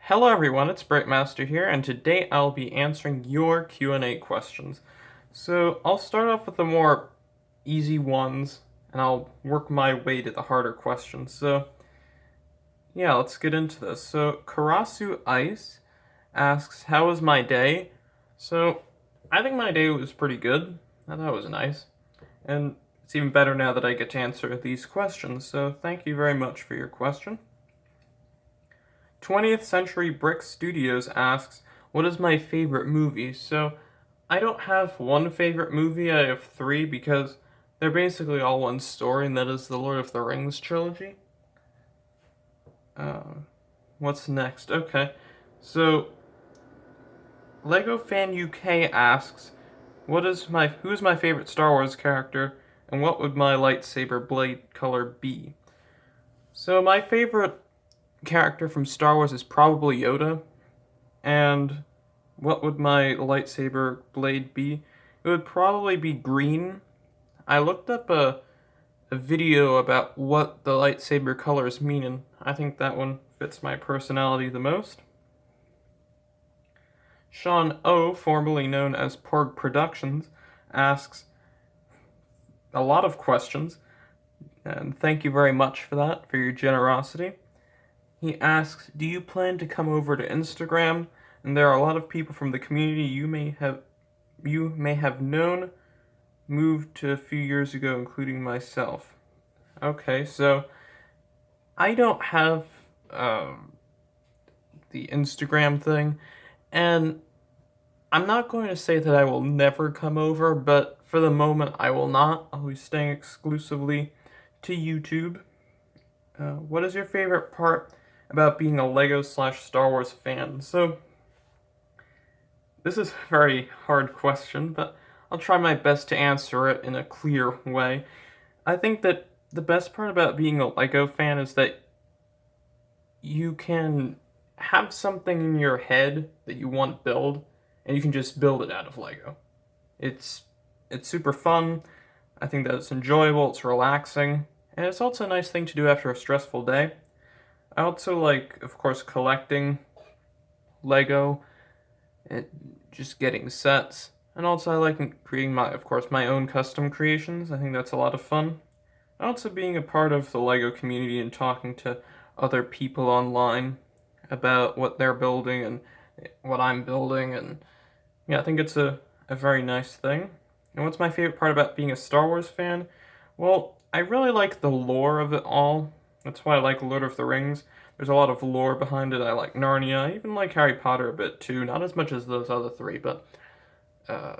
Hello everyone, it's Brightmaster here, and today I'll be answering your Q&A questions. So I'll start off with the more easy ones, and I'll work my way to the harder questions. So yeah, let's get into this. So Karasu Ice asks, how was my day? So I think my day was pretty good. I thought it was nice. And it's even better now that I get to answer these questions, so thank you very much for your question. 20th Century Brick Studios asks, what is my favorite movie? So, I don't have one favorite movie, I have three because they're basically all one story, and that is the Lord of the Rings trilogy. Uh, what's next? Okay, so Lego Fan UK asks, who is my favorite Star Wars character, and what would my lightsaber blade color be? So my favorite character from Star Wars is probably Yoda, and what would my lightsaber blade be? It would probably be green. I looked up a video about what the lightsaber colors mean, and I think that one fits my personality the most. Sean O, formerly known as Porg Productions, asks a lot of questions, and thank you very much for that, for your generosity. He asks, do you plan to come over to Instagram? And there are a lot of people from the community you may have known moved to a few years ago, including myself. Okay, so I don't have the Instagram thing, and I'm not going to say that I will never come over, but for the moment I will not. I'll be staying exclusively to YouTube. What is your favorite part about being a Lego/Star Wars fan? So, this is a very hard question, but I'll try my best to answer it in a clear way. I think that the best part about being a Lego fan is that you can have something in your head that you want to build, and you can just build it out of Lego. It's it's super fun. I think that it's enjoyable, it's relaxing, and it's also a nice thing to do after a stressful day. I also like, of course, collecting Lego and just getting sets. And also I like creating my own custom creations. I think that's a lot of fun. And also being a part of the Lego community and talking to other people online about what they're building and what I'm building, and yeah, I think it's a very nice thing. And what's my favorite part about being a Star Wars fan? Well, I really like the lore of it all. That's why I like Lord of the Rings. There's a lot of lore behind it. I like Narnia. I even like Harry Potter a bit too. Not as much as those other three, but uh,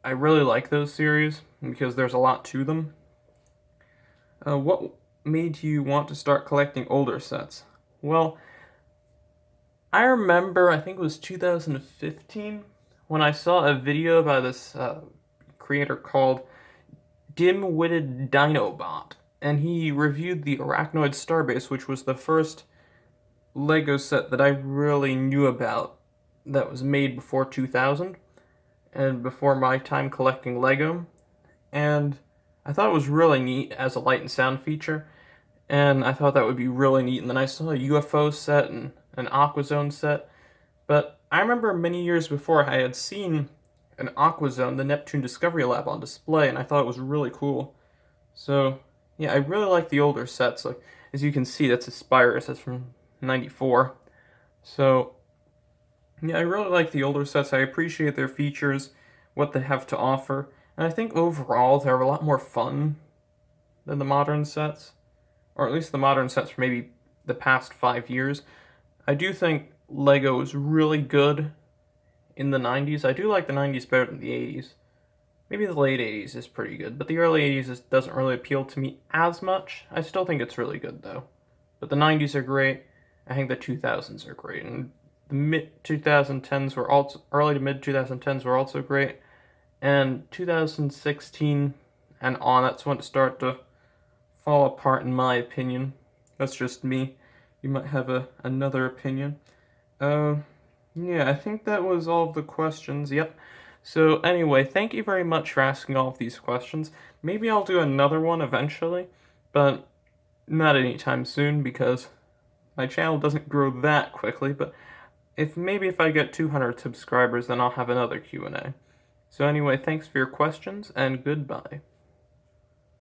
I really like those series because there's a lot to them. What made you want to start collecting older sets? Well, I remember, I think it was 2015, when I saw a video by this creator called Dim-Witted Dinobot, and he reviewed the Arachnoid Starbase, which was the first Lego set that I really knew about that was made before 2000 and before my time collecting Lego. And I thought it was really neat as a light and sound feature, and I thought that would be really neat. And then I saw a UFO set and an Aquazone set, but I remember many years before I had seen an Aquazone, the Neptune Discovery Lab, on display, and I thought it was really cool. So yeah, I really like the older sets. Like, as you can see, that's a Spyrus. That's from '94. So yeah, I really like the older sets. I appreciate their features, what they have to offer, and I think overall they're a lot more fun than the modern sets, or at least the modern sets for maybe the past 5 years. I do think Lego was really good in the 90s. I do like the 90s better than the 80s. Maybe the late 80s is pretty good, but the early 80s doesn't really appeal to me as much. I still think it's really good though. But the 90s are great. I think the 2000s are great, and the mid 2010s were also early to mid 2010s were also great, and 2016 and on, that's when it started to fall apart in my opinion. That's just me. You might have another opinion. Uh, yeah, I think that was all of the questions. Yep. So anyway, thank you very much for asking all of these questions. Maybe I'll do another one eventually, but not anytime soon because My channel doesn't grow that quickly, but maybe if I get 200 subscribers, then I'll have another Q&A. So anyway, thanks for your questions, and goodbye.